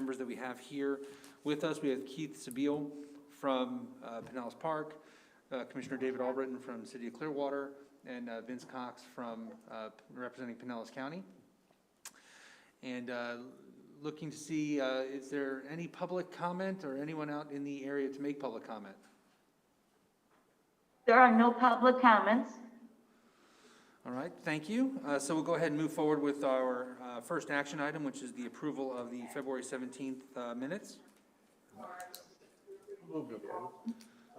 members that we have here with us. We have Keith Sabile from Pinellas Park, Commissioner David Albritton from the City of Clearwater, and Vince Cox from representing Pinellas County. And looking to see, is there any public comment or anyone out in the area to make public comment? There are no public comments. All right, thank you. So we'll go ahead and move forward with our first action item, which is the approval of the February 17th minutes. Move to approve.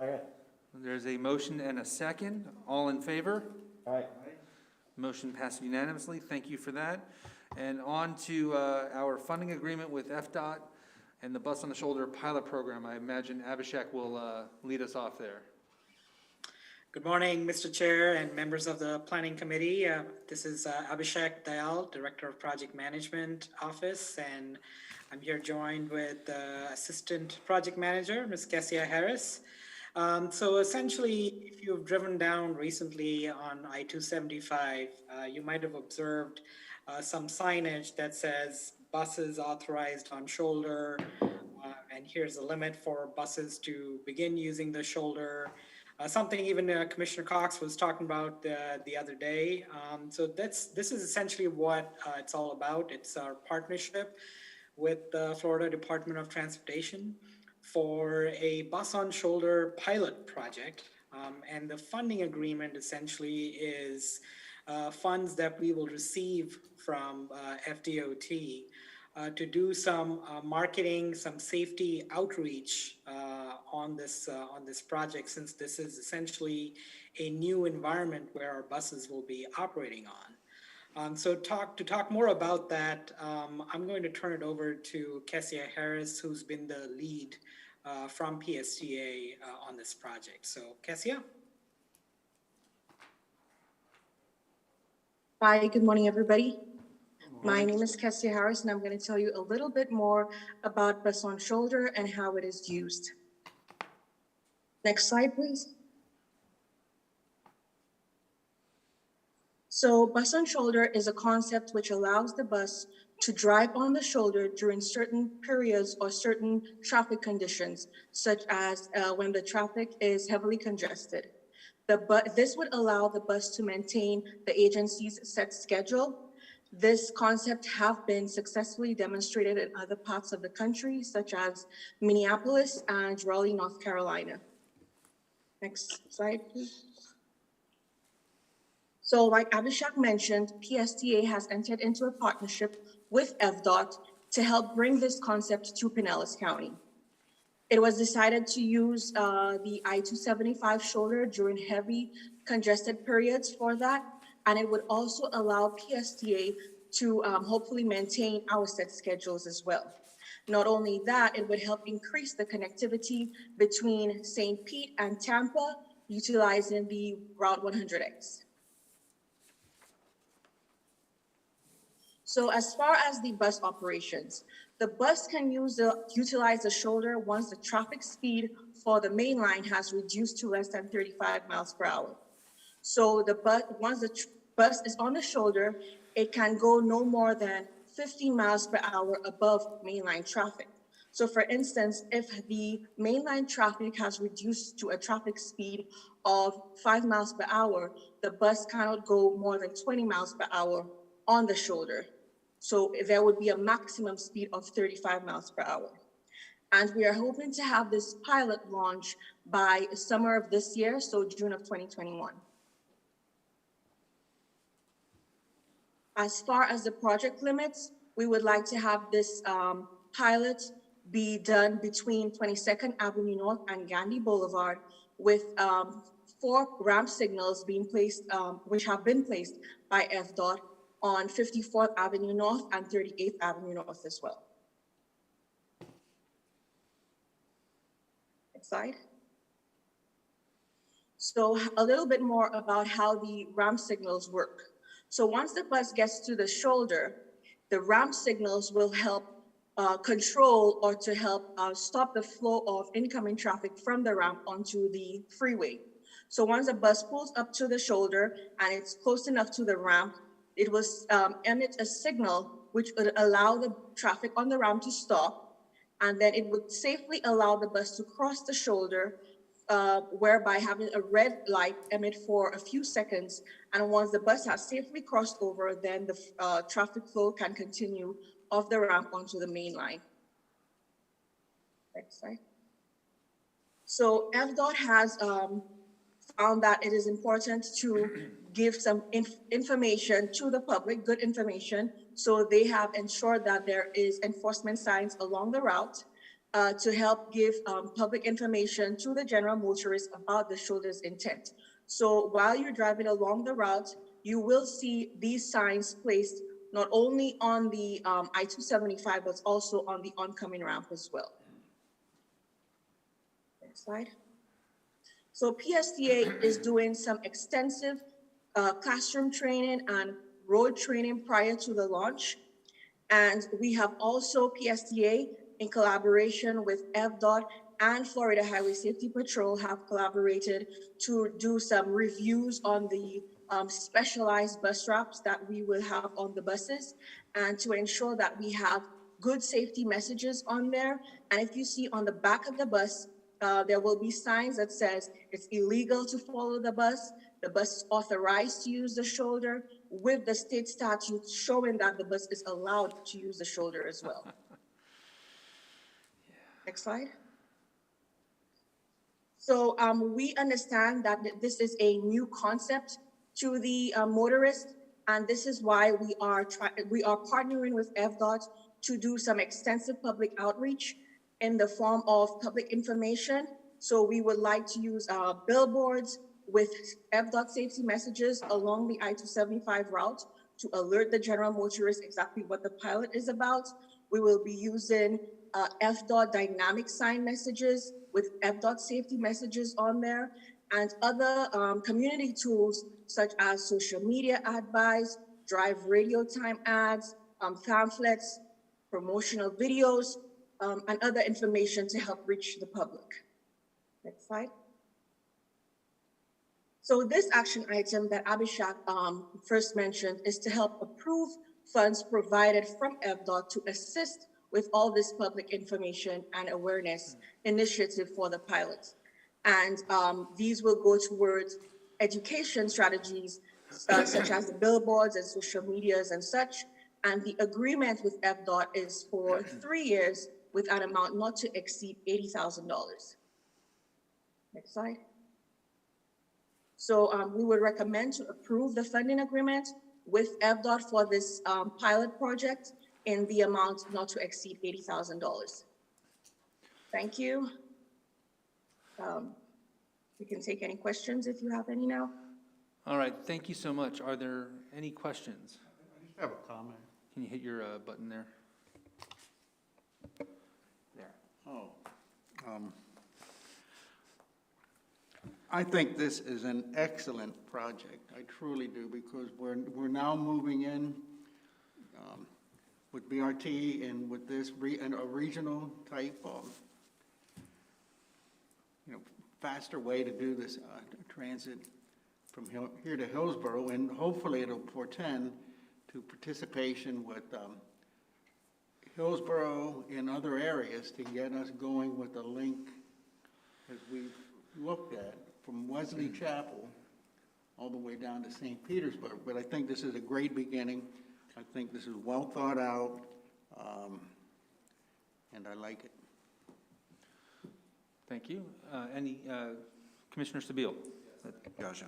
Okay. There's a motion and a second. All in favor? All right. Motion passed unanimously. Thank you for that. And on to our funding agreement with FDOT and the Bus on the Shoulder pilot program. I imagine Abhishek will lead us off there. Good morning, Mr. Chair and members of the Planning Committee. This is Abhishek Dayal, Director of Project Management Office, and I'm here joined with Assistant Project Manager, Ms. Kessia Harris. So essentially, if you've driven down recently on I-275, you might have observed some signage that says buses authorized on shoulder, and here's a limit for buses to begin using the shoulder. Something even Commissioner Cox was talking about the other day. So this is essentially what it's all about. It's our partnership with the Florida Department of Transportation for a bus on shoulder pilot project. And the funding agreement essentially is funds that we will receive from FDOT to do some marketing, some safety outreach on this project, since this is essentially a new environment where our buses will be operating on. So to talk more about that, I'm going to turn it over to Kessia Harris, who's been the lead from PSTA on this project. So Kessia. Hi, good morning, everybody. My name is Kessia Harris, and I'm going to tell you a little bit more about Bus on Shoulder and how it is used. Next slide, please. So Bus on Shoulder is a concept which allows the bus to drive on the shoulder during certain periods or certain traffic conditions, such as when the traffic is heavily congested. This would allow the bus to maintain the agency's set schedule. This concept have been successfully demonstrated in other parts of the country, such as Minneapolis and Raleigh, North Carolina. Next slide, please. So like Abhishek mentioned, PSTA has entered into a partnership with FDOT to help bring this concept to Pinellas County. It was decided to use the I-275 shoulder during heavy congested periods for that. And it would also allow PSTA to hopefully maintain our set schedules as well. Not only that, it would help increase the connectivity between St. Pete and Tampa, utilizing the Route 100X. So as far as the bus operations, the bus can utilize the shoulder once the traffic speed for the main line has reduced to less than 35 miles per hour. So once the bus is on the shoulder, it can go no more than 15 miles per hour above mainline traffic. So for instance, if the mainline traffic has reduced to a traffic speed of 5 miles per hour, the bus cannot go more than 20 miles per hour on the shoulder. So there would be a maximum speed of 35 miles per hour. And we are hoping to have this pilot launch by summer of this year, so June of 2021. As far as the project limits, we would like to have this pilot be done between 22nd Avenue North and Gandhi Boulevard with 4 ramp signals being placed, which have been placed by FDOT on 54th Avenue North and 38th Avenue North as well. Next slide. So a little bit more about how the ramp signals work. So once the bus gets to the shoulder, the ramp signals will help control or to help stop the flow of incoming traffic from the ramp onto the freeway. So once the bus pulls up to the shoulder and it's close enough to the ramp, it will emit a signal which would allow the traffic on the ramp to stop, And then it would safely allow the bus to cross the shoulder, whereby having a red light emit for a few seconds. And once the bus has safely crossed over, then the traffic flow can continue off the ramp onto the main line. Next slide. So FDOT has found that it is important to give some information to the public, good information. So they have ensured that there is enforcement signs along the route to help give public information to the general motorist about the shoulder's intent. So while you're driving along the route, you will see these signs placed not only on the I-275, but also on the oncoming ramp as well. Next slide. So PSTA is doing some extensive classroom training and road training prior to the launch. And we have also PSTA in collaboration with FDOT and Florida Highway Safety Patrol have collaborated to do some reviews on the specialized bus wraps that we will have on the buses and to ensure that we have good safety messages on there. And if you see on the back of the bus, there will be signs that says it's illegal to follow the bus is authorized to use the shoulder with the state statute showing that the bus is allowed to use the shoulder as well. Next slide. So we understand that this is a new concept to the motorist, and this is why we are partnering with FDOT to do some extensive public outreach in the form of public information. So we would like to use billboards with FDOT safety messages along the I-275 route to alert the general motorist exactly what the pilot is about. We will be using FDOT dynamic sign messages with FDOT safety messages on there and other community tools such as social media ad buys, drive radio time ads, pamphlets, promotional videos, and other information to help reach the public. Next slide. So this action item that Abhishek first mentioned is to help approve funds provided from FDOT to assist with all this public information and awareness initiative for the pilots. And these will go towards education strategies such as the billboards and social medias and such. And the agreement with FDOT is for 3 years with an amount not to exceed $80,000. Next slide. So we would recommend to approve the funding agreement with FDOT for this pilot project in the amount not to exceed $80,000. Thank you. We can take any questions if you have any now. All right, thank you so much. Are there any questions? I just have a comment. Can you hit your button there? There. Oh. I think this is an excellent project. I truly do, because we're now moving in with BRT and with this a regional type of faster way to do this transit from here to Hillsborough, and hopefully it'll portend to participation with Hillsborough in other areas to get us going with a link, as we've looked at, from Wesley Chapel all the way down to St. Petersburg. But I think this is a great beginning. I think this is well thought out, and I like it. Thank you. Any Commissioner Sabile? Gotcha.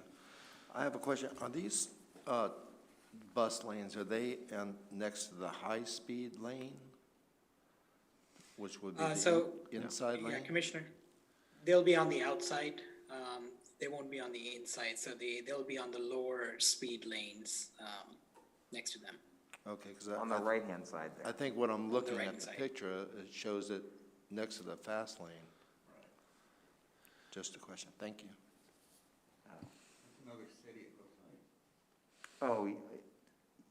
I have a question. Are these bus lanes, are they next to the high-speed lane, which would be the inside lane? Yeah, Commissioner, they'll be on the outside. They won't be on the inside, so they'll be on the lower speed lanes next to them. Okay, because On the right-hand side I there. think what I'm looking right at the side. picture, it shows it next to the fast lane. Just a question. Thank you. Another city it looks like. Oh,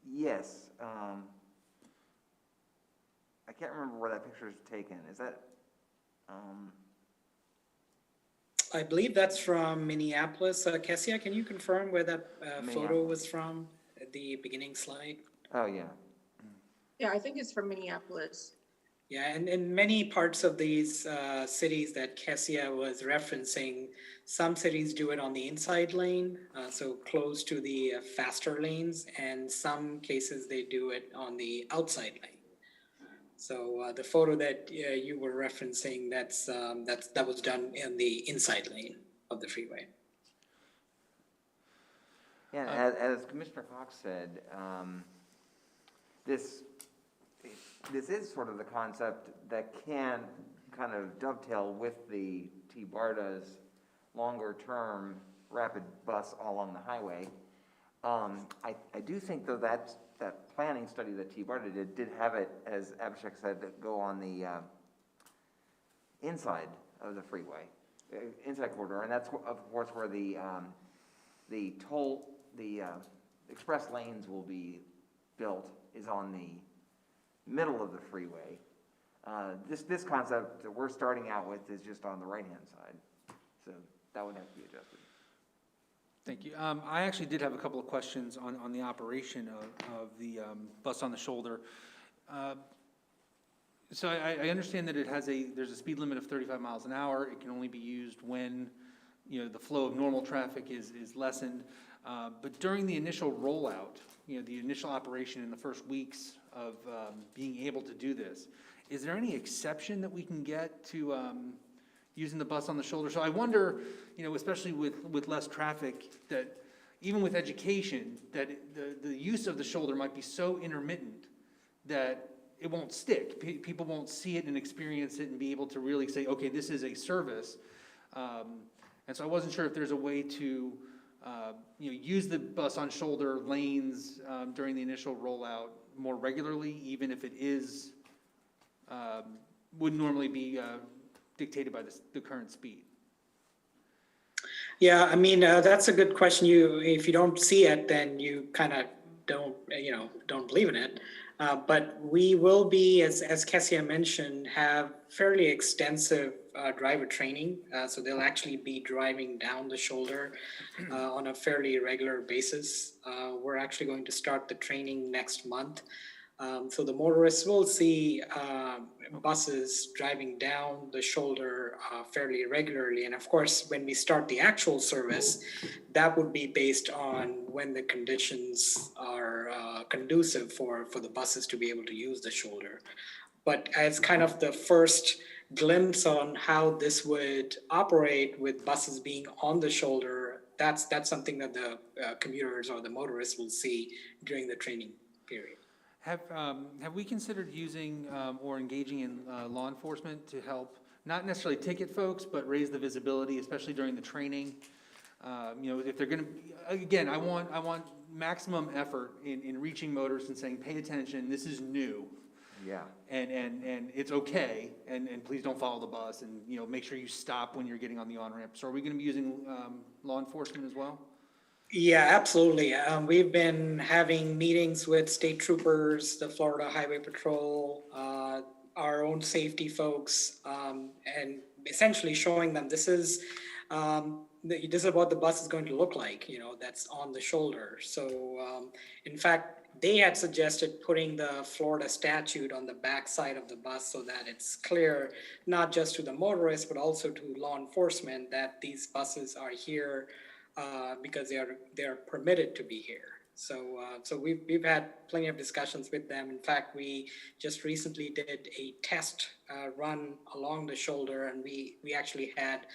yes. I can't remember where that picture is taken. Is that, I believe that's from Minneapolis. Kessia, can you confirm where that photo was from at the beginning slide? oh, yeah. Yeah, I think it's from Minneapolis. Yeah, and in many parts of these cities that Kessia was referencing, some cities do it on the inside lane, so close to the faster lanes, and some cases they do it on the outside lane. So the photo that you were referencing, that was done in the inside lane of the freeway. Yeah, as Commissioner Fox said, this is sort of the concept that can kind of dovetail with the T-BARTA's longer-term rapid bus all along the highway. I do think, though, that planning study that T-BARTA did have it, as Abhishek said, go on the inside of the freeway, inside corridor, and that's, of course, where the express lanes will be built, is on the middle of the freeway. This concept that we're starting out with is just on the right-hand side, so that would have to be adjusted. Thank you. I actually did have a couple of questions on the operation of the bus on the shoulder. So I understand that there's a speed limit of 35 miles an hour. It can only be used when, the flow of normal traffic is lessened. But during the initial rollout, the initial operation in the first weeks of being able to do this, is there any exception that we can get to using the bus on the shoulder? So I wonder, especially with less traffic, that even with education, that the use of the shoulder might be so intermittent that it won't stick. People won't see it and experience it and be able to really say, okay, this is a service. And so I wasn't sure if there's a way to use the bus on shoulder lanes during the initial rollout more regularly, even if it is would normally be dictated by the current speed. Yeah, I mean, that's a good question. If you don't see it, then you kind of don't believe in it. But we will be, as Kessia mentioned, have fairly extensive driver training. So they'll actually be driving down the shoulder on a fairly regular basis. We're actually going to start the training next month. So the motorists will see buses driving down the shoulder fairly regularly. And of course, when we start the actual service, that would be based on when the conditions are conducive for the buses to be able to use the shoulder. But as kind of the first glimpse on how this would operate with buses being on the shoulder, that's something that the commuters or the motorists will see during the training period. Have we considered using or engaging in law enforcement to help, not necessarily ticket folks, but raise the visibility, especially during the training? If they're going to, again, I want maximum effort in reaching motorists and saying, pay attention, this is new. Yeah. And it's okay, and please don't follow the bus, and make sure you stop when you're getting on the on-ramp. So are we going to be using law enforcement as well? Yeah, absolutely. We've been having meetings with state troopers, the Florida Highway Patrol, our own safety folks, and essentially showing them this is what the bus is going to look like, that's on the shoulder. So in fact, they had suggested putting the Florida statute on the back side of the bus so that it's clear, not just to the motorists, but also to law enforcement, that these buses are here because they are permitted to be here. So we've had plenty of discussions with them. In fact, we just recently did a test run along the shoulder, and we actually had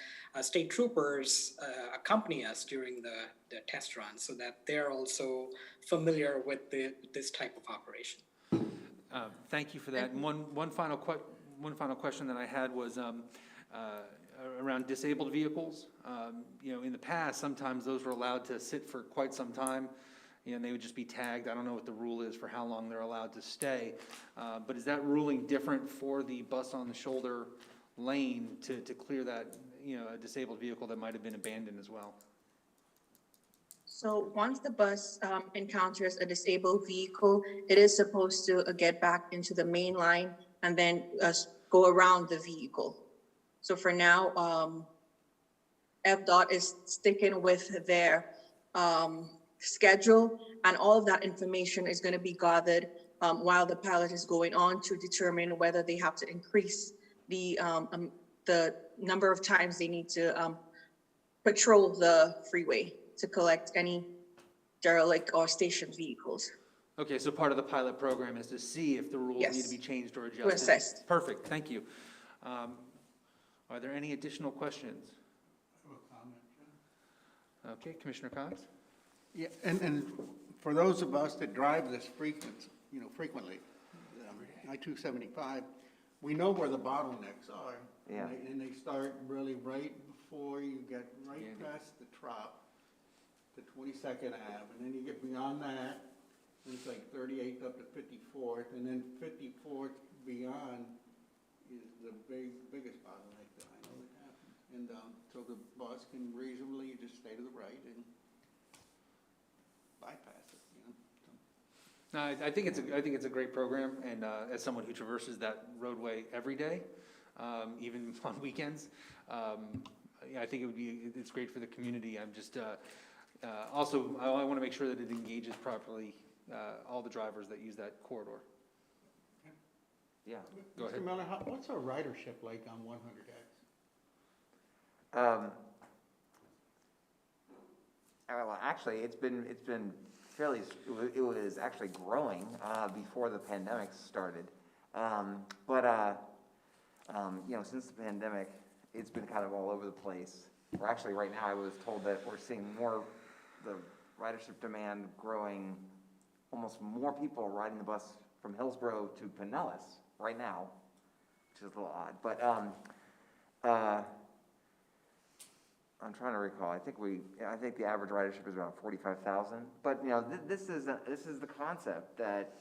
state troopers accompany us during the test run, so that they're also familiar with this type of operation. Thank you for that. And one final question that I had was around disabled vehicles. In the past, sometimes those were allowed to sit for quite some time, and they would just be tagged. I don't know what the rule is for how long they're allowed to stay. But is that ruling different for the bus on the shoulder lane to clear that, a disabled vehicle that might have been abandoned as well? So once the bus encounters a disabled vehicle, it is supposed to get back into the main line and then go around the vehicle. So for now, FDOT is sticking with their schedule, and all of that information is going to be gathered while the pilot is going on to determine whether they have to increase the number of times they need to patrol the freeway to collect any derelict or stationed vehicles. Okay, so part of the pilot program is to see if the rules need to Yes. be changed or adjusted? assess. Perfect, thank you. Are there any additional questions? Okay, Commissioner Cox? Yeah, and for those of us that drive this frequently, I-275, we know where the bottlenecks are. Yeah. And they start really right before you get right Yeah. past the trop, to 22nd Ave, and then you get beyond that, and it's like 38th up to 54th, and then 54th beyond is the biggest bottleneck that I know that happens. And, so the bus can reasonably just stay to the right and bypass it, you know? So. No, I think it's a great program, and as someone who traverses that roadway every day, even on weekends, yeah, I think it's great for the community. I'm just, also, I want to make sure that it engages properly all the drivers that use that corridor. Yeah. Go ahead. Mr. Miller, what's our ridership like on 100X? Well, actually, it's been fairly, it was actually growing, before the pandemic started. You know, since the pandemic, it's been kind of all over the place. We're actually, right now, I was told that we're seeing the ridership demand growing, almost more people riding the bus from Hillsborough to Pinellas right now, which is a little odd. But, I'm trying to recall. I think the average ridership is around 45,000. But you know, this is the concept that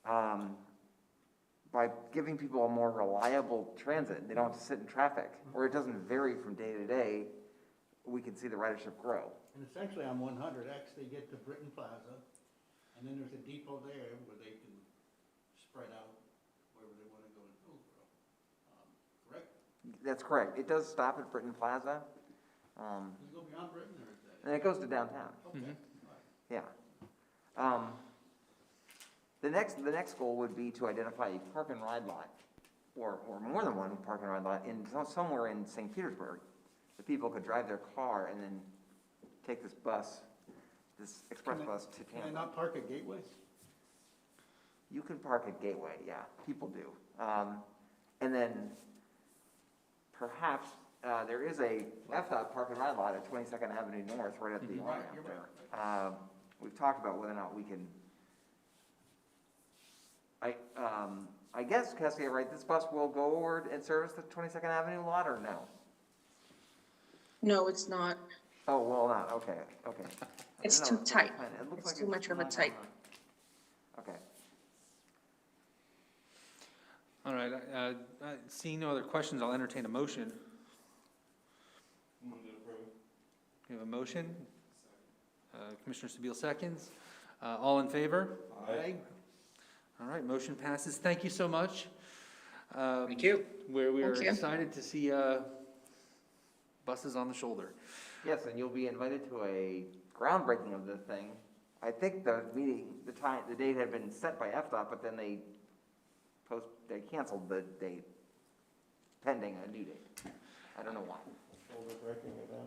by giving people a more reliable transit, they don't have to sit in traffic, or it doesn't vary from day to day. We can see the ridership grow. And essentially on 100X, they get to Britton Plaza, and then there's a depot there where they can spread out wherever they want to go in Hillsborough. Correct? That's correct. It does stop at Britton Plaza, Does it go beyond Britton, or is that? and it goes to downtown. Okay. Yeah. The next goal would be to identify a park and ride lot, or more than one park and ride lot somewhere in St. Petersburg, that people could drive their car and then take this express bus to Can I Tampa. not park at Gateway? You can park at Gateway, yeah, people do. And then perhaps there is a FDOT park and ride lot at 22nd Avenue North, right at the Right, on-ramp you're there. We've talked about whether or not we can. I guess, Cassia, right, this bus will go over and service the 22nd Avenue lot, or no? No, it's not. Oh, well, not, okay. It's I too don't know, tight. it looks It's like too much of a not tight. Okay. All right, seeing no other questions, I'll entertain a motion. We have a motion. Commissioner Sabile seconds. All in favor? Aye. All right, motion passes. Thank you so much. Thank you. We are Thank you. excited to see buses on the shoulder. Yes, and you'll be invited to a groundbreaking of the thing. I think the meeting, the date had been set by FDOT, but then they canceled the date pending a new date. I don't know why.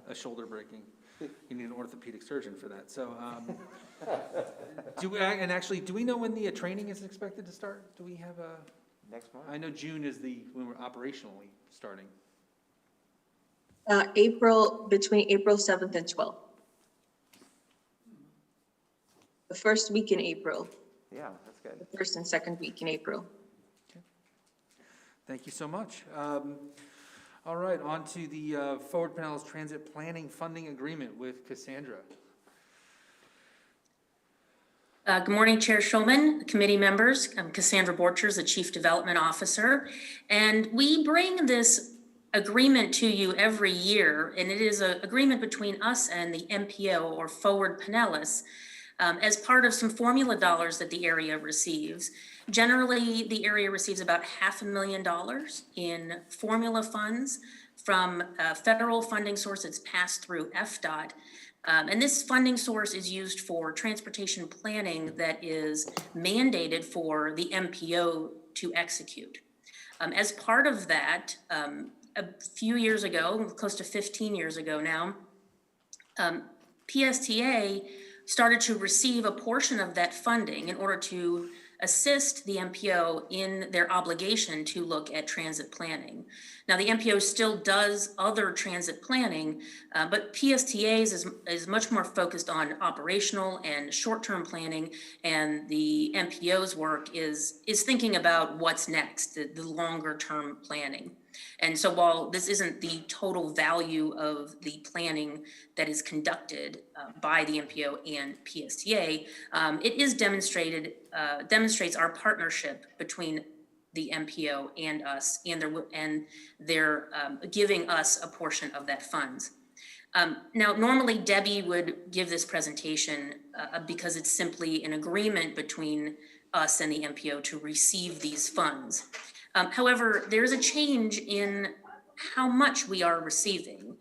A shoulder breaking. You need an orthopedic surgeon for that. So, do we know when the training is expected to start? Do we have a? Next month? I know June is when we're operationally starting. Between April 7th and 12th. The first week in April, Yeah, that's good. the first and second week in April. Thank you so much. All right, on to the Forward Pinellas Transit Planning Funding Agreement with Cassandra. Good morning, Chair Schulman, committee members. I'm Cassandra Borchers, the Chief Development Officer. And we bring this agreement to you every year, and it is an agreement between us and the MPO, or Forward Pinellas, as part of some formula dollars that the area receives. Generally, the area receives about $500,000 in formula funds from a federal funding source that's passed through FDOT. And this funding source is used for transportation planning that is mandated for the MPO to execute. As part of that, a few years ago, close to 15 years ago now, PSTA started to receive a portion of that funding in order to assist the MPO in their obligation to look at transit planning. Now, the MPO still does other transit planning, but PSTA's is much more focused on operational and short-term planning, and the MPO's work is thinking about what's next, the longer-term planning. And so while this isn't the total value of the planning that is conducted by the MPO and PSTA, it is demonstrates our partnership between the MPO and us, and they're giving us a portion of that funds. Now, normally Debbie would give this presentation because it's simply an agreement between us and the MPO to receive these funds. However, there's a change in how much we are receiving.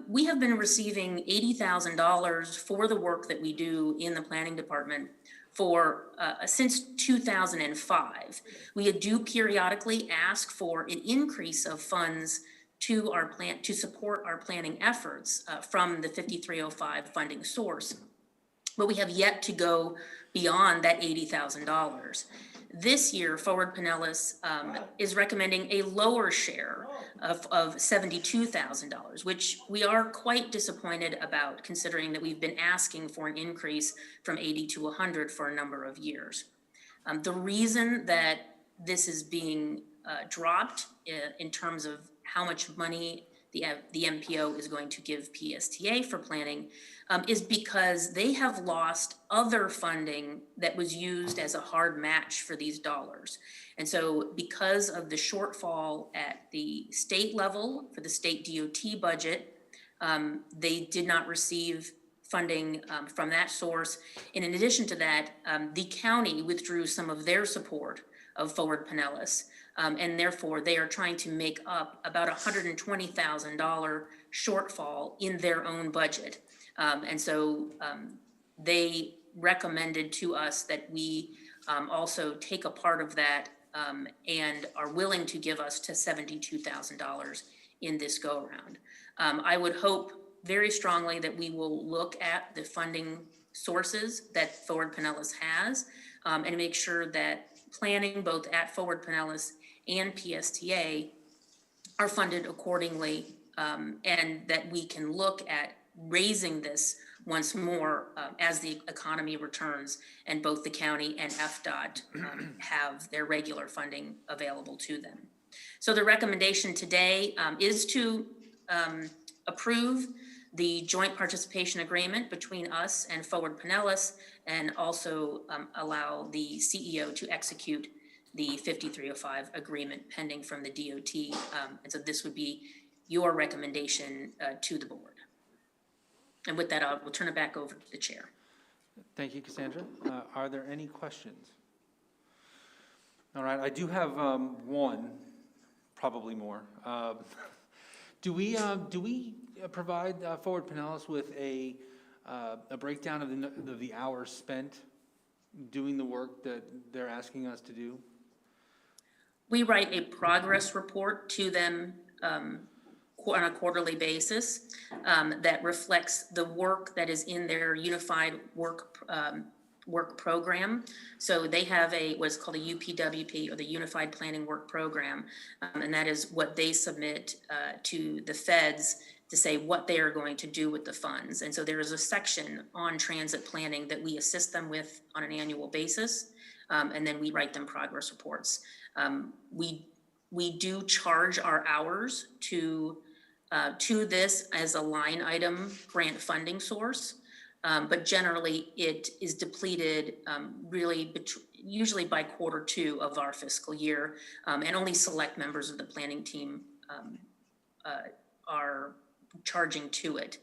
We have been receiving $80,000 for the work that we do in the planning department for since 2005. We do periodically ask for an increase of funds to our to support our planning efforts from the 5305 funding source, but we have yet to go beyond that $80,000. This year, Forward Pinellas is recommending a lower share of $72,000, which we are quite disappointed about, considering that we've been asking for an increase from 80 to 100 for a number of years. The reason that this is being dropped in terms of how much money the MPO is going to give PSTA for planning is because they have lost other funding that was used as a hard match for these dollars. And so because of the shortfall at the state level for the state DOT budget, they did not receive funding from that source. And in addition to that, the county withdrew some of their support of Forward Pinellas. And therefore, they are trying to make up about $120,000 shortfall in their own budget. And so they recommended to us that we also take a part of that and are willing to give us to $72,000 in this go-around. I would hope very strongly that we will look at the funding sources that Forward Pinellas has and make sure that planning both at Forward Pinellas and PSTA are funded accordingly, and that we can look at raising this once more as the economy returns and both the county and FDOT have their regular funding available to them. So the recommendation today is to approve the joint participation agreement between us and Forward Pinellas, and also allow the CEO to execute the 5305 agreement pending from the DOT. And so this would be your recommendation to the board. And with that, we'll turn it back over to the chair. Thank you, Cassandra. Are there any questions? All right, I do have one, probably more. Do we provide Forward Pinellas with a breakdown of the hours spent doing the work that they're asking us to do? We write a progress report to them on a quarterly basis that reflects the work that is in their unified work program. So they have what's called a UPWP, or the Unified Planning Work Program, and that is what they submit to the feds to say what they are going to do with the funds. And so there is a section on transit planning that we assist them with on an annual basis, and then we write them progress reports. We do charge our hours to this as a line item grant funding source, but generally it is depleted usually by Q2 of our fiscal year, and only select members of the planning team are charging to it.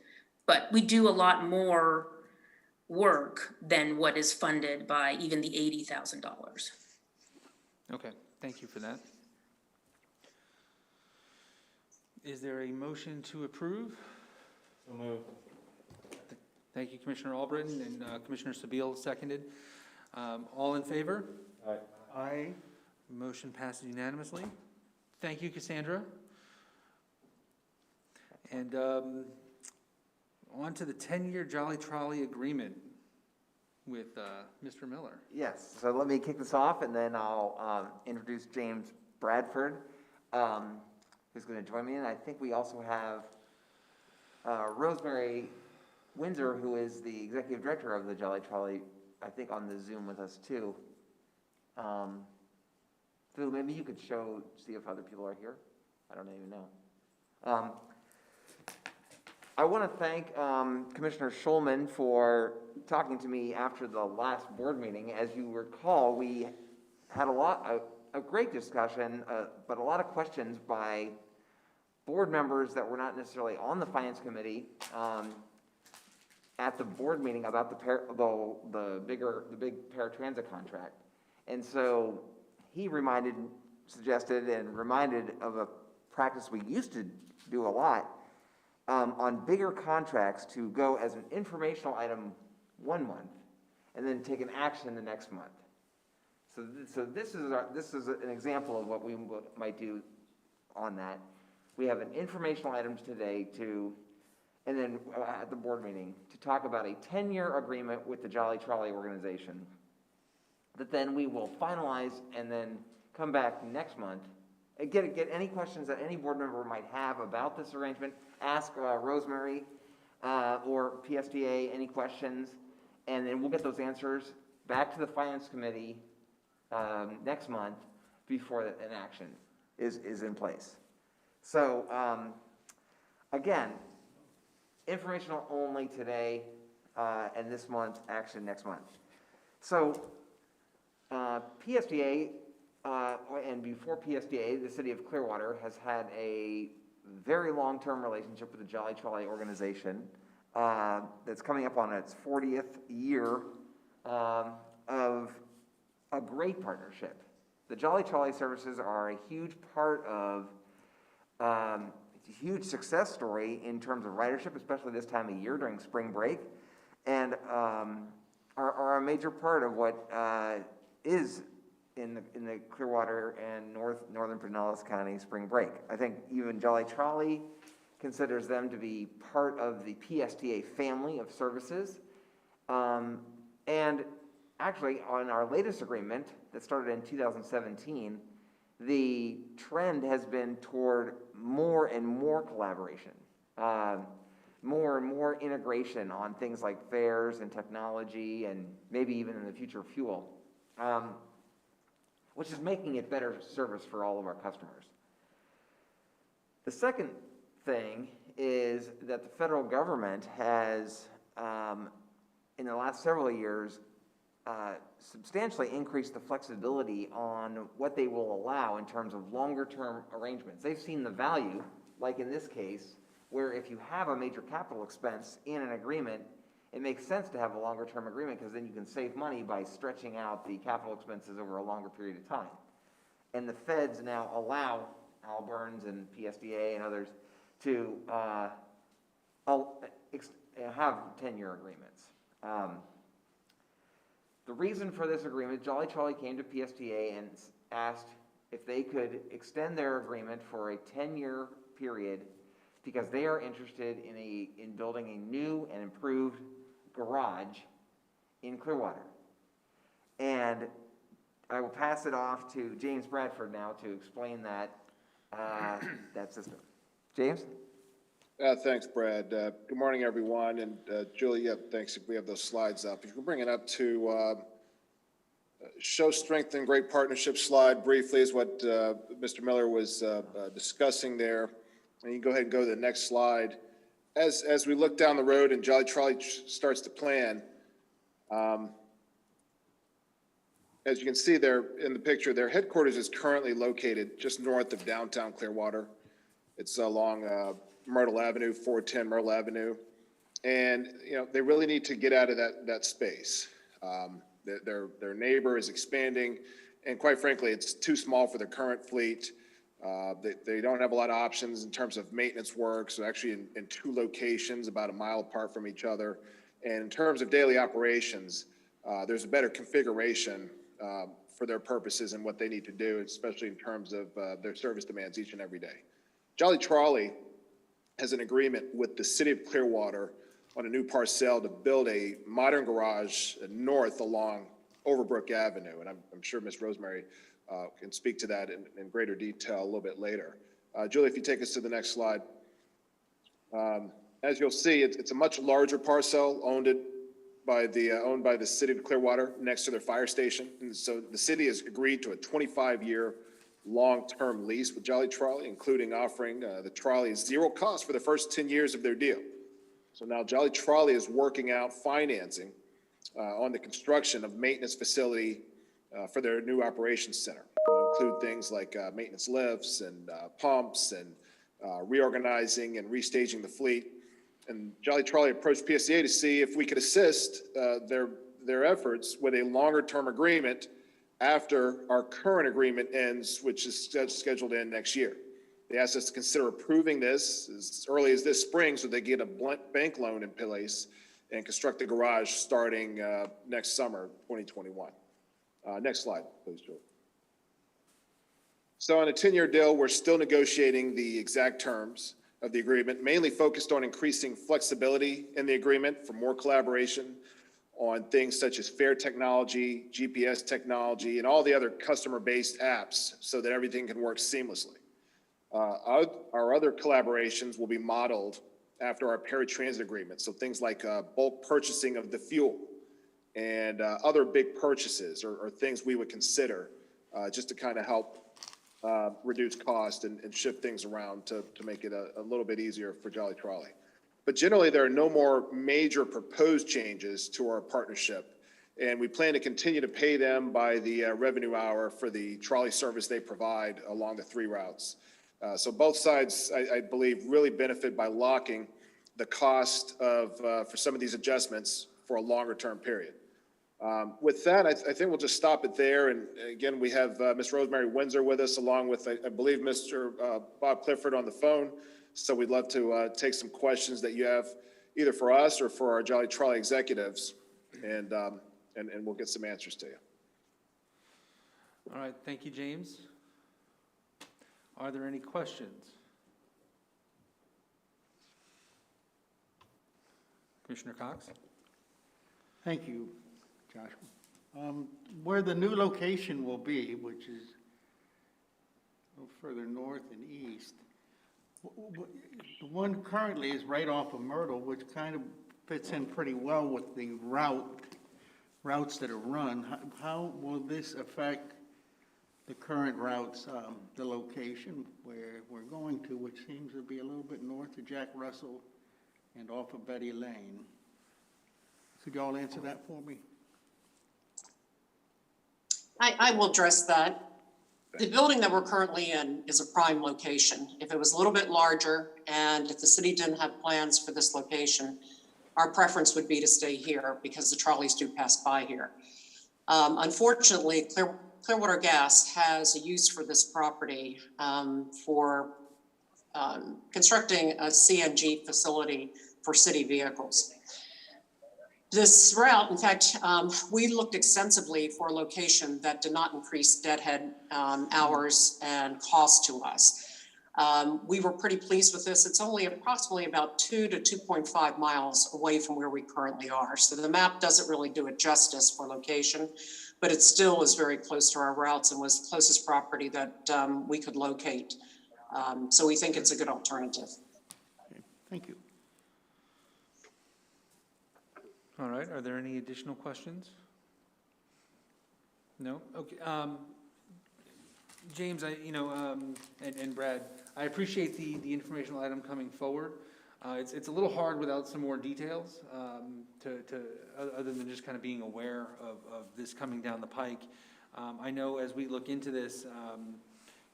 But we do a lot more work than what is funded by even the $80,000. Okay, thank you for that. Is there a motion to approve? So moved. Thank you, Commissioner Albritton, and Commissioner Sabille seconded. All in favor? Aye. Motion passes unanimously. Thank you, Cassandra. And on to the 10-year Jolly Trolley agreement with Mr. Miller. Yes, so let me kick this off, and then I'll introduce James Bradford, who's going to join me. And I think we also have Rosemary Windsor, who is the executive director of the Jolly Trolley, I think on the Zoom with us too. Phil, maybe you could see if other people are here. I don't even know. I want to thank Commissioner Schulman for talking to me after the last board meeting. As you recall, we had a great discussion, but a lot of questions by board members that were not necessarily on the Finance Committee at the board meeting about the big paratransit contract. And so he suggested and reminded of a practice we used to do a lot on bigger contracts to go as an informational item 1 month and then take an action the next month. So this is an example of what we might do on that. We have an informational items today and then at the board meeting to talk about a 10-year agreement with the Jolly Trolley organization that then we will finalize and then come back next month and get any questions that any board member might have about this arrangement. Ask Rosemary or PSDA any questions, and then we'll get those answers back to the Finance Committee next month before an action is in place. So again, informational only today, and this month, action next month. So PSDA, and before PSDA, the City of Clearwater has had a very long-term relationship with the Jolly Trolley organization that's coming up on its 40th year of a great partnership. The Jolly Trolley services are a huge part of it's a huge success story in terms of ridership, especially this time of year during spring break, and are a major part of what is in the Clearwater and northern Pinellas County spring break. I think even Jolly Trolley considers them to be part of the PSTA family of services. And actually, on our latest agreement that started in 2017, the trend has been toward more and more collaboration, more and more integration on things like fares and technology and maybe even in the future fuel, which is making it better service for all of our customers. The second thing is that the federal government has, in the last several years, substantially increased the flexibility on what they will allow in terms of longer-term arrangements. They've seen the value, like in this case, where if you have a major capital expense in an agreement, it makes sense to have a longer-term agreement because then you can save money by stretching out the capital expenses over a longer period of time. And the feds now allow Al Burns and PSDA and others to have 10-year agreements. The reason for this agreement, Jolly Trolley came to PSTA and asked if they could extend their agreement for a 10-year period because they are interested in building a new and improved garage in Clearwater. And I will pass it off to James Bradford now to explain that system. James? Thanks, Brad. Good morning, everyone. And Julie, thanks if we have those slides up. If you can bring it up to show strength and great partnership slide briefly is what Mr. Miller was discussing there. And you can go ahead and go to the next slide. As we look down the road and Jolly Trolley starts to plan, as you can see there in the picture, their headquarters is currently located just north of downtown Clearwater. It's along Myrtle Avenue, 410 Myrtle Avenue. And, you know, they really need to get out of that space. Their neighbor is expanding, and quite frankly, it's too small for their current fleet. They don't have a lot of options in terms of maintenance work, so actually in two locations, about a mile apart from each other. And in terms of daily operations, there's a better configuration for their purposes and what they need to do, especially in terms of their service demands each and every day. Jolly Trolley has an agreement with the city of Clearwater on a new parcel to build a modern garage north along Overbrook Avenue. And I'm sure Ms. Rosemary can speak to that in greater detail a little bit later. Julie, if you take us to the next slide. As you'll see, it's a much larger parcel owned by the city of Clearwater next to their fire station. And so the city has agreed to a 25-year long-term lease with Jolly Trolley, including offering the trolley zero cost for the first 10 years of their deal. So now Jolly Trolley is working out financing on the construction of maintenance facility for their new operations center. It'll include things like maintenance lifts and pumps and reorganizing and restaging the fleet. And Jolly Trolley approached PSCA to see if we could assist their efforts with a longer-term agreement after our current agreement ends, which is scheduled to end next year. They asked us to consider approving this as early as this spring so they get a bank loan in place and construct the garage starting next summer, 2021. Next slide, please, Joe. So on a 10-year deal, we're still negotiating the exact terms of the agreement, mainly focused on increasing flexibility in the agreement for more collaboration on things such as fare technology, GPS technology, and all the other customer-based apps so that everything can work seamlessly. Our other collaborations will be modeled after our paratransit agreement, so things like bulk purchasing of the fuel and other big purchases or things we would consider just to kind of help reduce cost and shift things around to make it a little bit easier for Jolly Trolley. But generally, there are no more major proposed changes to our partnership, and we plan to continue to pay them by the revenue hour for the trolley service they provide along the 3 routes. So both sides, I believe, really benefit by locking the cost of for some of these adjustments for a longer-term period. With that, I think we'll just stop it there. And again, we have Ms. Rosemary Windsor with us, along with, I believe, Mr. Bob Clifford on the phone. So we'd love to take some questions that you have, either for us or for our Jolly Trolley executives, and we'll get some answers to you. All right, thank you, James. Are there any questions? Commissioner Cox? Thank you, Joshua. Where the new location will be, which is a little further north and east, the one currently is right off of Myrtle, which kind of fits in pretty well with the routes that are run. How will this affect the current routes, the location where we're going to, which seems to be a little bit north of Jack Russell and off of Betty Lane? Could you all answer that for me? I will address that. The building that we're currently in is a prime location. If it was a little bit larger and if the city didn't have plans for this location, our preference would be to stay here because the trolleys do pass by here. Unfortunately, Clearwater Gas has a use for this property for constructing a CNG facility for city vehicles. This route, in fact, we looked extensively for a location that did not increase deadhead hours and cost to us. We were pretty pleased with this. It's only approximately about 2 to 2.5 miles away from where we currently are. So the map doesn't really do it justice for location, but it still is very close to our routes and was the closest property that we could locate. So we think it's a good alternative. Okay, thank you. All right, are there any additional questions? No? Okay. James, and Brad, I appreciate the informational item coming forward. It's a little hard without some more details other than just kind of being aware of this coming down the pike. I know as we look into this,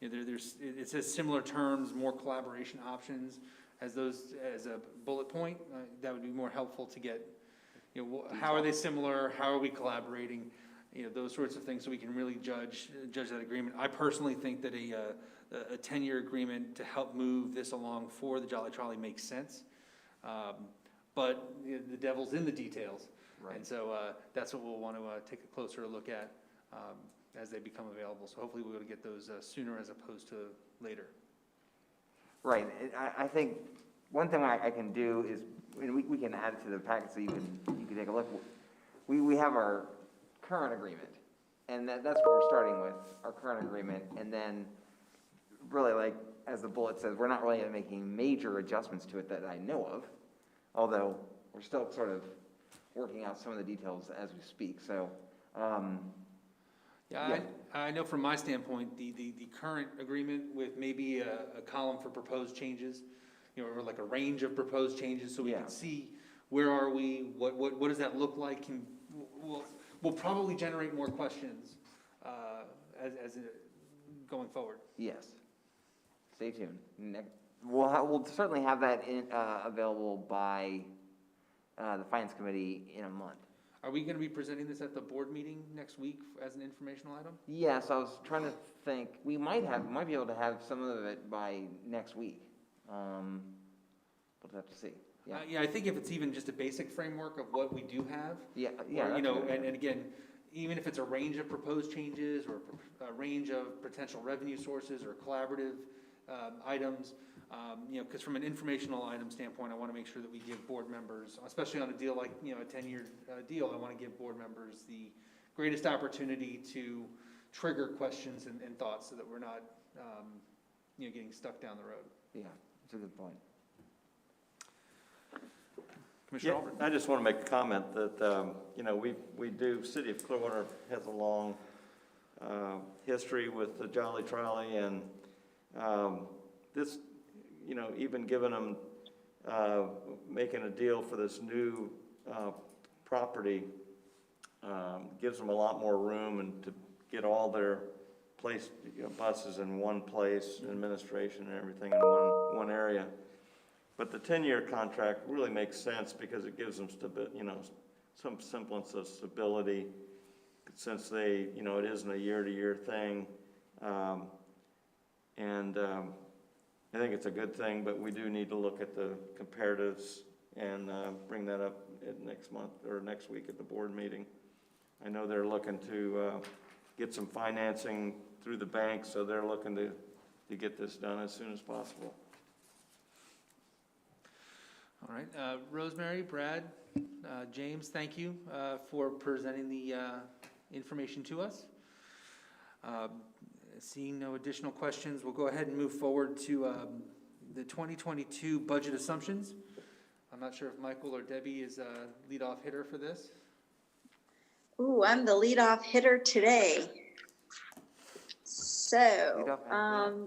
it says similar terms, more collaboration options as a bullet point. That would be more helpful to get. How are they similar? How are we collaborating? Those sorts of things, so we can really judge that agreement. I personally think that a 10-year agreement to help move this along for the Jolly Trolley makes sense. but the devil's in the details. Right. And so that's what we'll want to take a closer look at as they become available. So hopefully we'll get those sooner as opposed to later. Right, and I think one thing I can do is, and we can add it to the packet so you can take a look. We have our current agreement, and that's what we're starting with, our current agreement, and then really, like, as the bullet says, we're not really making major adjustments to it that I know of, although we're still sort of working out some of the details as we speak, so, Yeah, I know from my standpoint, the current agreement with maybe a column for proposed changes, you know, or like a range of proposed changes, so we Yeah. can see where are we, what does that look like? We'll probably generate more questions going forward. yes. Stay tuned. We'll certainly have that available by the Finance Committee in a month. Are we gonna be presenting this at the board meeting next week as an informational item? Yes, I was trying to think, we might be able to have some of it by next week. We'll have to see, yeah. Yeah, I think if it's even just a basic framework of what we do have. Yeah, Or, that's you know, good. and again, even if it's a range of proposed changes or a range of potential revenue sources or collaborative items, you know, because from an informational item standpoint, I want to make sure that we give board members, especially on a deal like, you know, a 10-year deal, I want to give board members the greatest opportunity to trigger questions and thoughts so that we're not, you know, getting stuck down the road. Yeah, it's a good point. Commissioner Yeah, Albrecht? I just want to make a comment that, you know, we do, City of Clearwater has a long history with the Jolly Trolley, and this, you know, even giving them, making a deal for this new property gives them a lot more room and to get all their place, you know, buses in one place, administration and everything in one area. But the 10-year contract really makes sense because it gives them you know, some semblance of stability, since they, you know, it isn't a year-to-year thing. I think it's a good thing, but we do need to look at the comparatives and bring that up at next month or next week at the board meeting. I know they're looking to get some financing through the bank, so they're looking to get this done as soon as possible. All right, Rosemary, Brad, James, thank you for presenting the information to us. Seeing no additional questions, we'll go ahead and move forward to the 2022 budget assumptions. I'm not sure if Michael or Debbie is a leadoff hitter for this. Ooh, I'm the leadoff hitter today. So,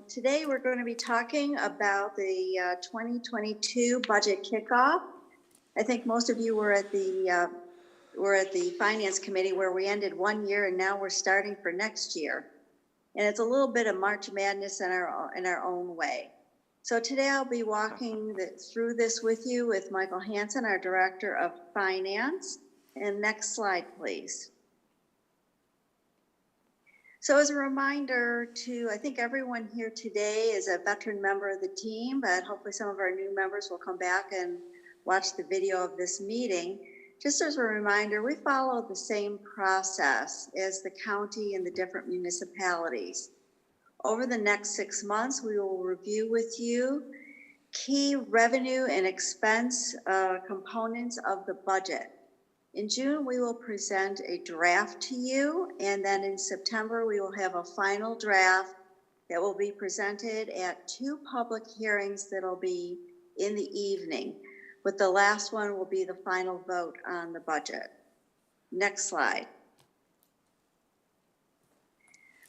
today we're going to be talking about the 2022 budget kickoff. I think most of you were at the Finance Committee where we ended one year and now we're starting for next year. And it's a little bit of March Madness in our own way. So today I'll be walking through this with you with Michael Hansen, our Director of Finance. And next slide, please. So as a reminder I think everyone here today is a veteran member of the team, but hopefully some of our new members will come back and watch the video of this meeting. Just as a reminder, we follow the same process as the county and the different municipalities. Over the next 6 months, we will review with you key revenue and expense components of the budget. In June, we will present a draft to you, and then in September, we will have a final draft that will be presented at 2 public hearings that'll be in the evening. But the last one will be the final vote on the budget. Next slide.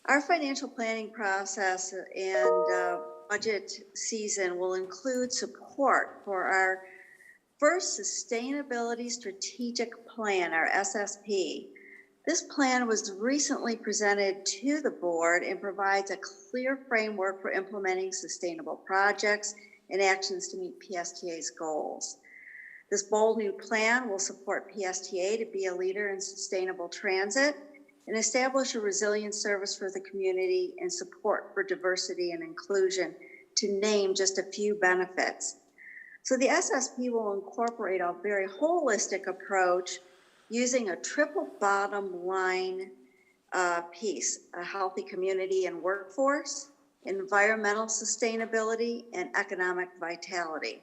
Our financial planning process and budget season will include support for our first Sustainability Strategic Plan, our SSP. This plan was recently presented to the board and provides a clear framework for implementing sustainable projects and actions to meet PSTA's goals. This bold new plan will support PSTA to be a leader in sustainable transit and establish a resilient service for the community and support for diversity and inclusion, to name just a few benefits. So the SSP will incorporate a very holistic approach using a triple bottom line piece: a healthy community and workforce, environmental sustainability, and economic vitality.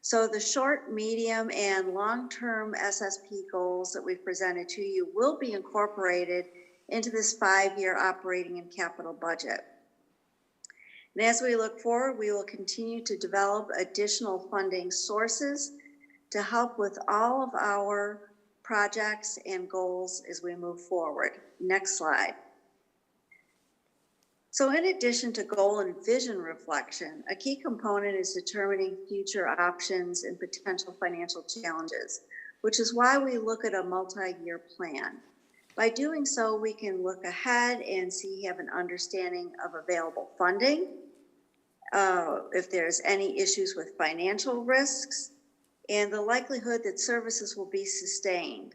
So the short, medium, and long-term SSP goals that we've presented to you will be incorporated into this 5-year operating and capital budget. And as we look forward, we will continue to develop additional funding sources to help with all of our projects and goals as we move forward. Next slide. So in addition to goal and vision reflection, a key component is determining future options and potential financial challenges, which is why we look at a multi-year plan. By doing so, we can look ahead and have an understanding of available funding, if there's any issues with financial risks, and the likelihood that services will be sustained.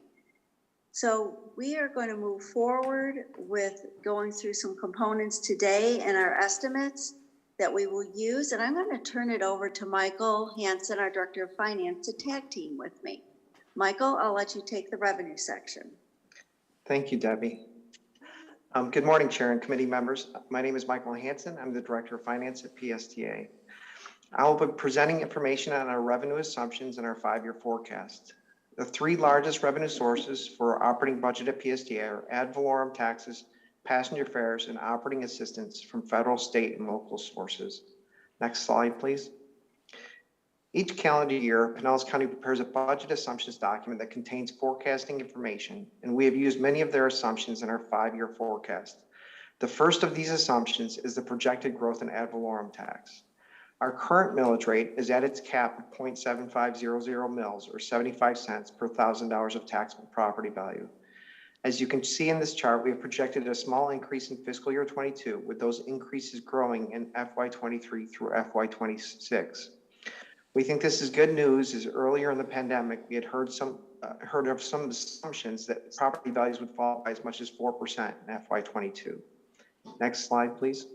So we are going to move forward with going through some components today and our estimates that we will use. And I'm going to turn it over to Michael Hansen, our Director of Finance, to tag team with me. Michael, I'll let you take the revenue section. Thank you, Debbie. Good morning, Chair and committee members. My name is Michael Hansen. I'm the Director of Finance at PSTA. I will be presenting information on our revenue assumptions and our 5-year forecast. The 3 largest revenue sources for our operating budget at PSTA are ad valorem taxes, passenger fares, and operating assistance from federal, state, and local sources. Next slide, please. Each calendar year, Pinellas County prepares a budget assumptions document that contains forecasting information, and we have used many of their assumptions in our 5-year forecast. The first of these assumptions is the projected growth in ad valorem tax. Our current millage rate is at its cap of 0.7500 mils, or 75 cents per $1,000 of taxable property value. As you can see in this chart, we have projected a small increase in fiscal year 22, with those increases growing in FY23 through FY26. We think this is good news, as earlier in the pandemic, we had heard of some assumptions that property values would fall by as much as 4% in FY22. Next slide, please.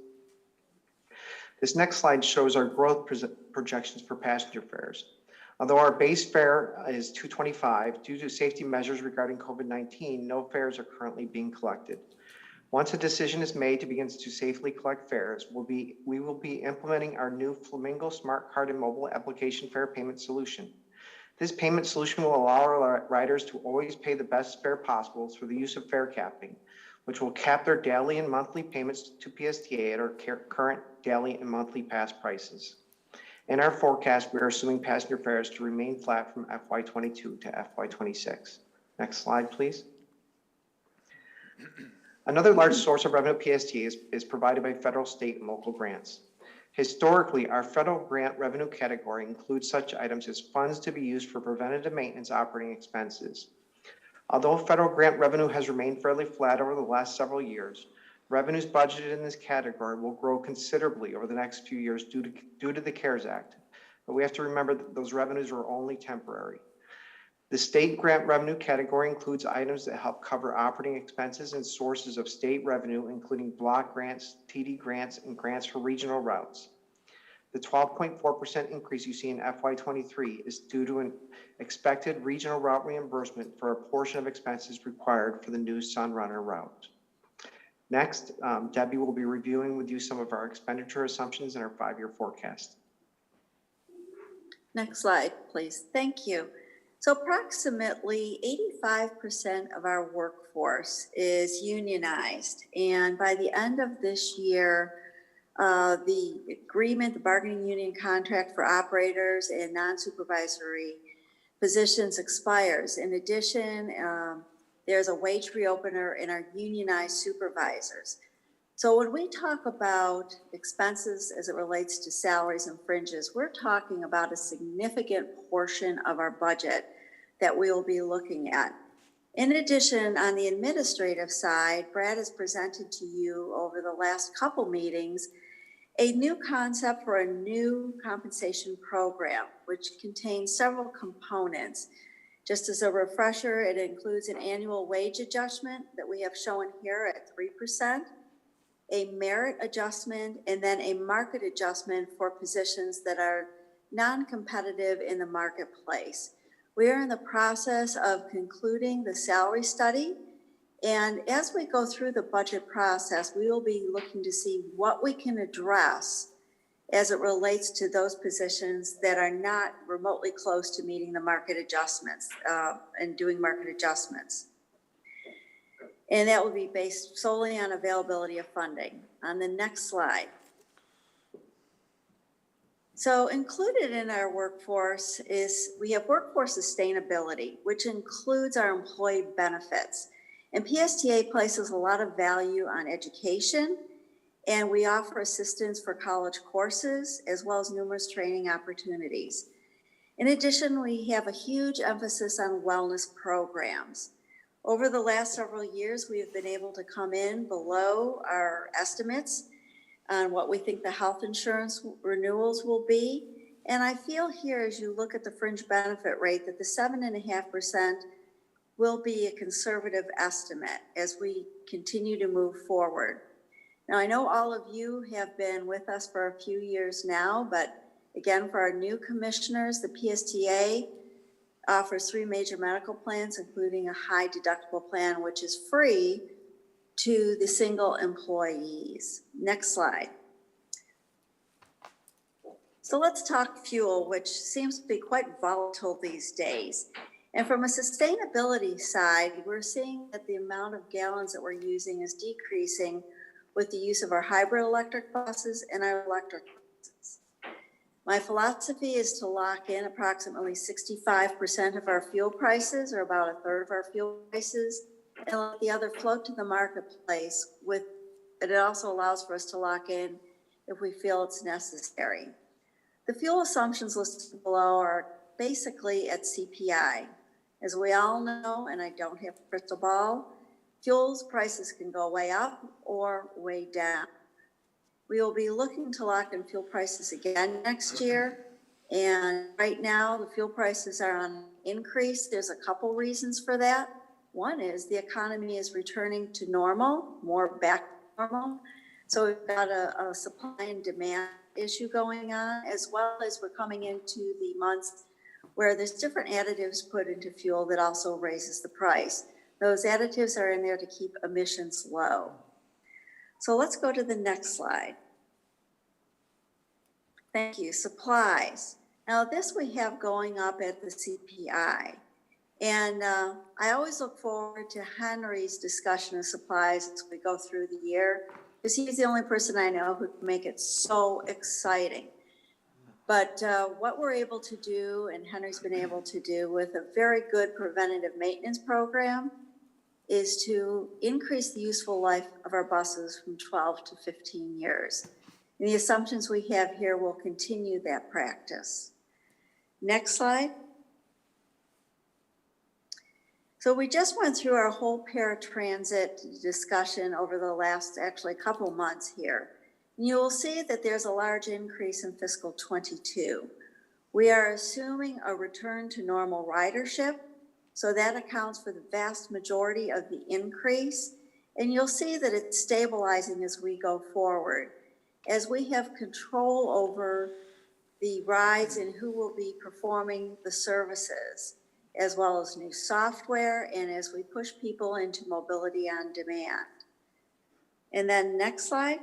This next slide shows our growth projections for passenger fares. Although our base fare is $2.25, due to safety measures regarding COVID-19, no fares are currently being collected. Once a decision is made to begin to safely collect fares, we will be implementing our new Flamingo Smart Card and mobile application fare payment solution. This payment solution will allow our riders to always pay the best fare possible through the use of fare capping, which will cap their daily and monthly payments to PSTA at our current daily and monthly pass prices. In our forecast, we are assuming passenger fares to remain flat from FY22 to FY26. Next slide, please. Another large source of revenue at PSTA is provided by federal, state, and local grants. Historically, our federal grant revenue category includes such items as funds to be used for preventative maintenance operating expenses. Although federal grant revenue has remained fairly flat over the last several years, revenues budgeted in this category will grow considerably over the next few years due to the CARES Act. But we have to remember that those revenues are only temporary. The state grant revenue category includes items that help cover operating expenses and sources of state revenue, including block grants, TD grants, and grants for regional routes. The 12.4% increase you see in FY23 is due to an expected regional route reimbursement for a portion of expenses required for the new Sunrunner route. Next, Debbie will be reviewing with you some of our expenditure assumptions in our 5-year forecast. Next slide, please. Thank you. So approximately 85% of our workforce is unionized. And by the end of this year, the bargaining union contract for operators and non-supervisory positions expires. In addition, there's a wage reopener in our unionized supervisors. So when we talk about expenses as it relates to salaries and fringes, we're talking about a significant portion of our budget that we will be looking at. In addition, on the administrative side, Brad has presented to you over the last couple meetings a new concept for a new compensation program, which contains several components. Just as a refresher, it includes an annual wage adjustment that we have shown here at 3%, a merit adjustment, and then a market adjustment for positions that are non-competitive in the marketplace. We are in the process of concluding the salary study. And as we go through the budget process, we will be looking to see what we can address as it relates to those positions that are not remotely close to meeting the market adjustments and doing market adjustments. And that will be based solely on availability of funding. On the next slide. So included in our workforce is, we have workforce sustainability, which includes our employee benefits. And PSTA places a lot of value on education, and we offer assistance for college courses, as well as numerous training opportunities. In addition, we have a huge emphasis on wellness programs. Over the last several years, we have been able to come in below our estimates on what we think the health insurance renewals will be. And I feel here, as you look at the fringe benefit rate, that the 7.5% will be a conservative estimate as we continue to move forward. Now, I know all of you have been with us for a few years now, but again, for our new commissioners, the PSTA offers 3 major medical plans, including a high deductible plan, which is free to the single employees. Next slide. So let's talk fuel, which seems to be quite volatile these days. And from a sustainability side, we're seeing that the amount of gallons that we're using is decreasing with the use of our hybrid electric buses and our electric buses. My philosophy is to lock in approximately 65% of our fuel prices, or about a third of our fuel prices, and let the other float to the marketplace with, and it also allows for us to lock in if we feel it's necessary. The fuel assumptions listed below are basically at CPI. As we all know, and I don't have a crystal ball, fuels prices can go way up or way down. We will be looking to lock in fuel prices again next year. And right now, the fuel prices are on increase. There's a couple reasons for that. One is the economy is returning to normal, more back to normal. So we've got a supply and demand issue going on, as well as we're coming into the months where there's different additives put into fuel that also raises the price. Those additives are in there to keep emissions low. So let's go to the next slide. Thank you. Supplies. Now this we have going up at the CPI. And I always look forward to Henry's discussion of supplies as we go through the year, because he's the only person I know who can make it so exciting. But what we're able to do, and Henry's been able to do with a very good preventative maintenance program, is to increase the useful life of our buses from 12 to 15 years. And the assumptions we have here will continue that practice. Next slide. So we just went through our whole paratransit discussion over the last actually couple months here. And you will see that there's a large increase in fiscal 22. We are assuming a return to normal ridership, so that accounts for the vast majority of the increase. And you'll see that it's stabilizing as we go forward, as we have control over the rides and who will be performing the services, as well as new software, and as we push people into mobility on demand. And then next slide.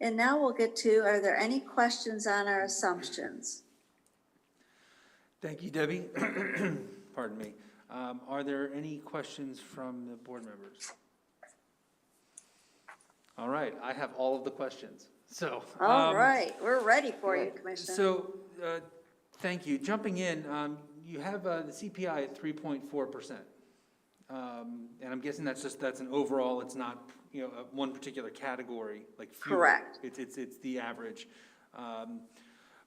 And now we'll get to, are there any questions on our assumptions? Thank you, Debbie. Pardon me. Are there any questions from the board members? All right, I have all of the questions. So. All right, we're ready for you, Commissioner. So, thank you. Jumping in, you have the CPI at 3.4%. And I'm guessing that's an overall, it's not, one particular category like fuel. Correct. It's the average.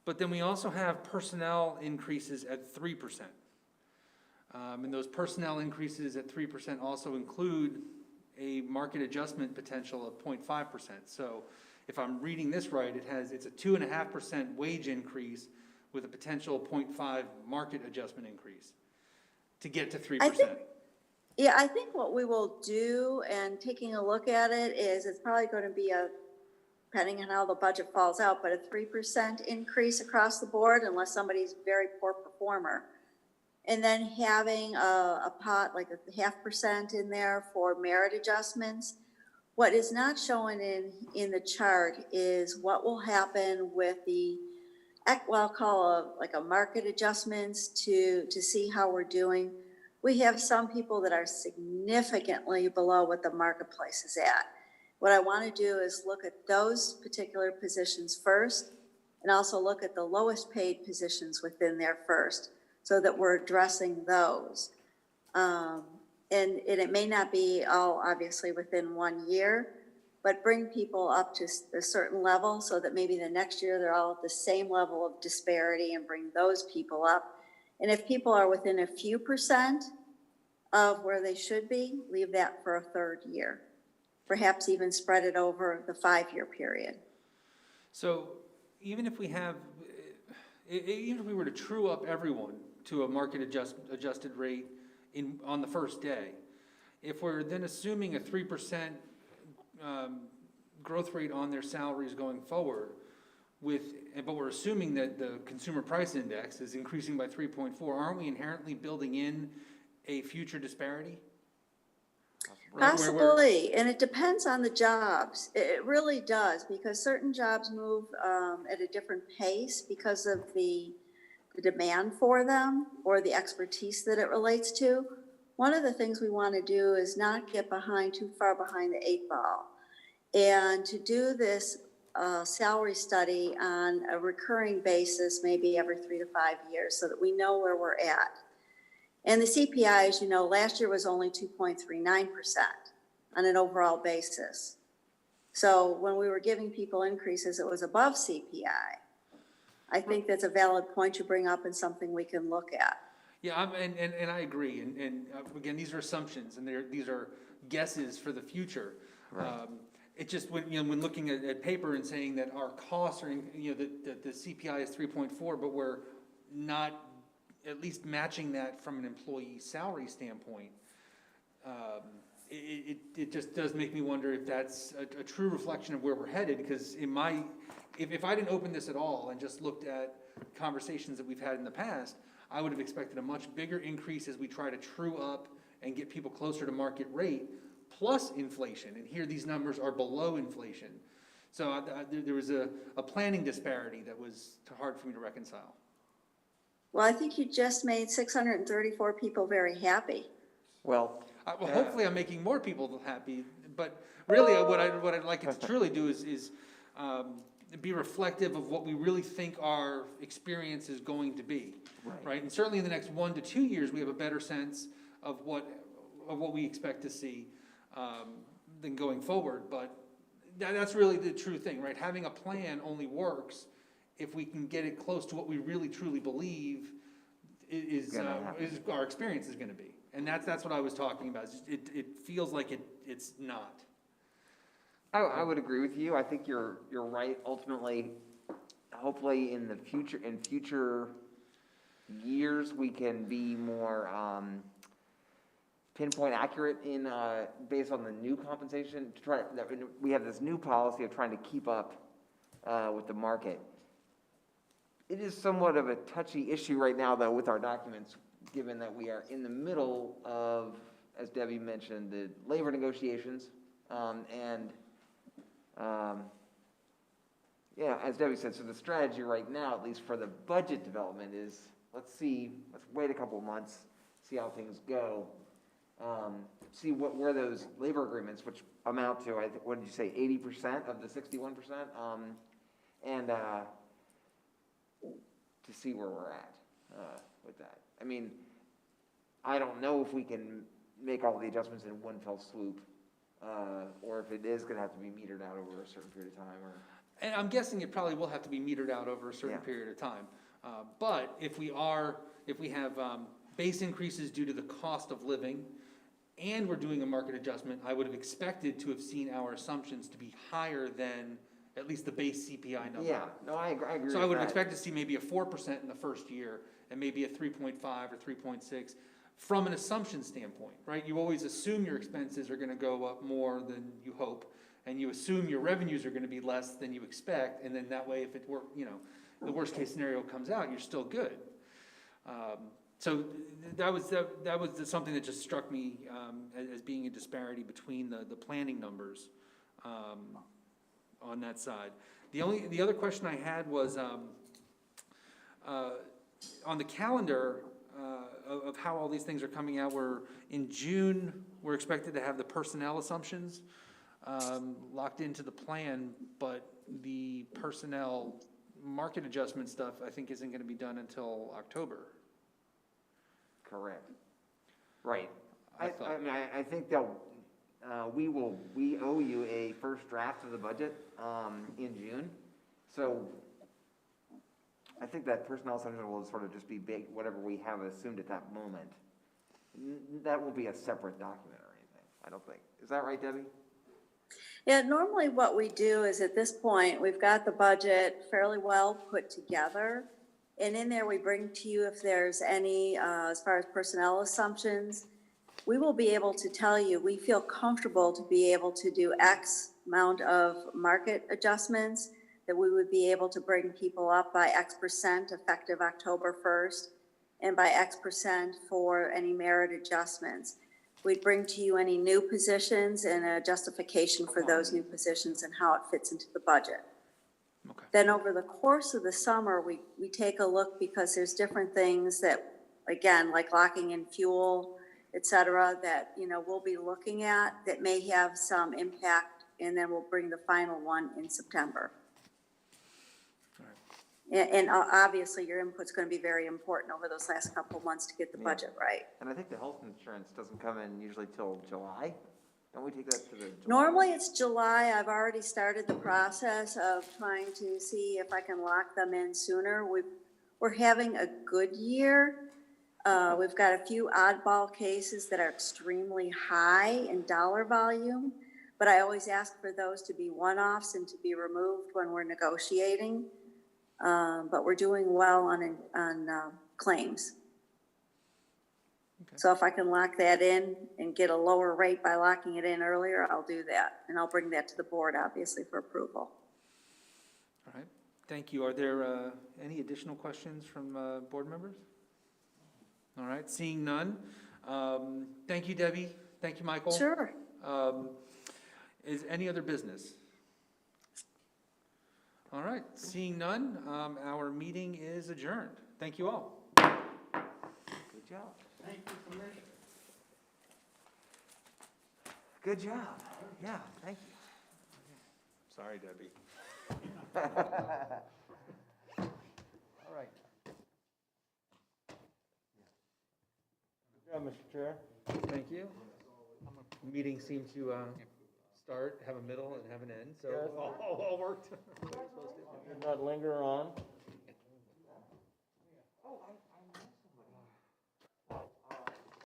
But then we also have personnel increases at 3%. And those personnel increases at 3% also include a market adjustment potential of 0.5%. So if I'm reading this right, it's a 2.5% wage increase with a potential 0.5 market adjustment increase to get to 3%. I think what we will do, and taking a look at it, is it's probably going to be a depending on how the budget falls out, but a 3% increase across the board unless somebody's a very poor performer. And then having a pot, like a 0.5% in there for merit adjustments. What is not shown in the chart is what will happen with the, well, I'll call like a market adjustments to see how we're doing. We have some people that are significantly below what the marketplace is at. What I want to do is look at those particular positions first and also look at the lowest paid positions within there first so that we're addressing those. And it may not be all obviously within 1 year, but bring people up to a certain level so that maybe the next year they're all at the same level of disparity and bring those people up. And if people are within a few percent of where they should be, leave that for a third year. Perhaps even spread it over the 5-year period. So even if we have, even if we were to true up everyone to a market adjusted rate on the first day, if we're then assuming a 3% growth rate on their salaries going forward, but we're assuming that the consumer price index is increasing by 3.4, aren't we inherently building in a future disparity? Right, Possibly, and it depends on the jobs. It really does, because certain jobs move at a different pace because of the demand for them or the expertise that it relates to. One of the things we want to do is not get too far behind the 8 ball, and to do this salary study on a recurring basis, maybe every 3 to 5 years, so that we know where we're at. And the CPI, as you know, last year was only 2.39% on an overall basis. So when we were giving people increases, it was above CPI. I think that's a valid point you bring up and something we can look at. Yeah, and I agree. And again, these are assumptions, and these are guesses for the future. Right. It just when looking at paper and saying that our costs are, that the CPI is 3.4, but we're not at least matching that from an employee salary standpoint. It just does make me wonder if that's a true reflection of where we're headed. Because if I didn't open this at all and just looked at conversations that we've had in the past, I would have expected a much bigger increase as we try to true up and get people closer to market rate, plus inflation. And here these numbers are below inflation. So there was a planning disparity that was hard for me to reconcile. Well, I think you just made 634 people very happy. Well, hopefully I'm making more people happy, but really what I'd like it to truly do is be reflective of what we really think our experience is going to be, right? And certainly in the next 1 to 2 years, we have a better sense of what we expect to see than going forward. But that's really the true thing, right? Having a plan only works if we can get it close to what we really truly believe is our experience is going to be. And that's what I was talking about. It feels like it's not. I would agree with you. I think you're right. Ultimately, hopefully in future years, we can be more pinpoint accurate in based on the new compensation. We have this new policy of trying to keep up with the market. It is somewhat of a touchy issue right now, though, with our documents, given that we are in the middle of, as Debbie mentioned, the labor negotiations, as Debbie said, so the strategy right now, at least for the budget development, is let's wait a couple of months, see how things go, see where those labor agreements, which amount to, I think, what did you say, 80% of the 61%, and to see where we're at with that. I mean, I don't know if we can make all the adjustments in one fell swoop, or if it is going to have to be metered out over a certain period of time. And I'm guessing it probably will have to be metered out over a certain period of time. But if we have base increases due to the cost of living, and we're doing a market adjustment, I would have expected to have seen our assumptions to be higher than at least the base CPI number. Yeah, no, I agree. So I would expect to see maybe a 4% in the first year and maybe a 3.5 or 3.6 from an assumption standpoint, right? You always assume your expenses are going to go up more than you hope, and you assume your revenues are gonna be less than you expect, and then that way, if it the worst case scenario comes out, you're still good. So that was something that just struck me, as being a disparity between the planning numbers, on that side. The other question I had was, on the calendar, of how all these things are coming out, in June, we're expected to have the personnel assumptions, locked into the plan, but the personnel market adjustment stuff, I think, isn't gonna be done until October. Correct. Right. I I thought- mean, I think we owe you a first draft of the budget, in June. So I think that personnel assumption will sort of just be big, whatever we have assumed at that moment. That will be a separate document or anything, I don't think. Is that right, Debbie? Yeah, normally what we do is at this point, we've got the budget fairly well put together. And in there, we bring to you if there's any, as far as personnel assumptions, we will be able to tell you, we feel comfortable to be able to do X amount of market adjustments, that we would be able to bring people up by X% effective October 1st, and by X% for any merit adjustments. We'd bring to you any new positions and a justification for those new positions and how it fits into the budget. Okay. Then over the course of the summer, we take a look because there's different things that, again, like locking in fuel, et cetera, that, we'll be looking at that may have some impact, and then we'll bring the final one in September. And obviously, your input's gonna be very important over those last couple of months to get the budget right. And I think the health insurance doesn't come in usually till July. Don't we take that to the July? Normally, it's July. I've already started the process of trying to see if I can lock them in sooner. We're having a good year. We've got a few oddball cases that are extremely high in dollar volume, but I always ask for those to be one-offs and to be removed when we're negotiating. But we're doing well on claims. Okay. So if I can lock that in and get a lower rate by locking it in earlier, I'll do that. And I'll bring that to the board, obviously, for approval. All right, thank you. Are there any additional questions from board members? All right, seeing none. Thank you, Debbie. Thank you, Michael. Sure. Is any other business? All right, seeing none, our meeting is adjourned. Thank you all. Good job. Thank you, Commissioner. Good job. Yeah, thank you. Sorry, Debbie. All right. Yeah, Mr. Chair. Thank you. Meeting seemed to start, have a middle, and have an end, so Yes. all worked. Did not linger on.